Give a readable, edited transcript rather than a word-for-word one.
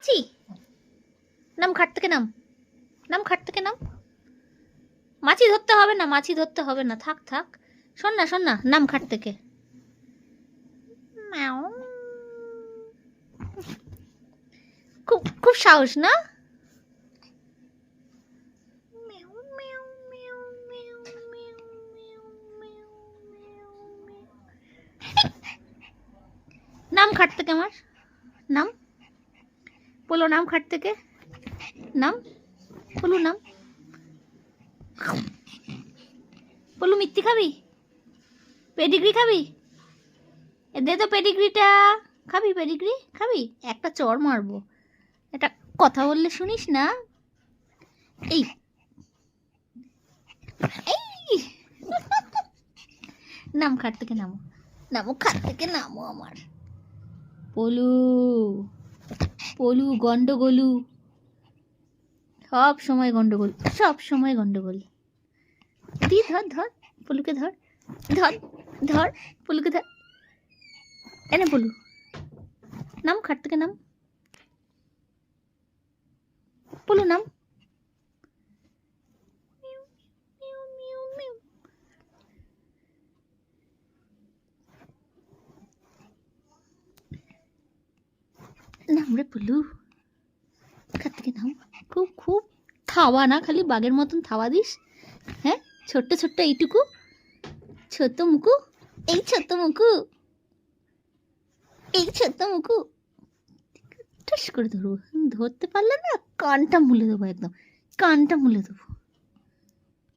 ছি, নাম খাট থেকে নাম, নাম খাট থেকে নাম। মাছি ধরতে হবে না, মাছি ধরতে হবে না, থাক থাক। শোন না শোন না, নাম খাট থেকে। ম্যাও। খুব খুব সাহস না। ম্যাও, ম্যাও, ম্যাও, ম্যাও, ম্যাও, ম্যাও, ম্যাও, ম্যাও, ম্যাও। নাম খাট থেকে আমার, নাম বলো, নাম খাট থেকে নাম বলু, নাম বলু। মিথ্যি খাবি? পেডিগ্রি খাবি? দে তো পেডিগ্রিটা। খাবি পেডিগ্রি? খাবি? একটা চড় মারবো। এটা কথা বললে শুনিস না? এই এই নাম খাট থেকে নামো, নামো খাট থেকে নামো আমার। পলু, পলু গন্ডগোলু, সব সময় গন্ডগোল, সব সময় গন্ডগোল। দি ধর ধর পলুকে, ধর ধর ধর পলুকে, ধর। এনে পলু, নাম খাট থেকে নাম। পলু নাম। নাম রে পলু, খাট থেকে নাম। খুব খুব থাওয়া না, খালি বাঘের মতন থাওয়া দিস। হ্যাঁ, ছোট্ট ছোট্ট এইটুকু ছোট্ট মুকু, এই ছোট্ট মুকু, এই ছোট্ট মুকু। ঠাস করে ধরবো, ধরতে পারলে না কানটা মুলে দেবো, একদম কানটা মুলে দেবো।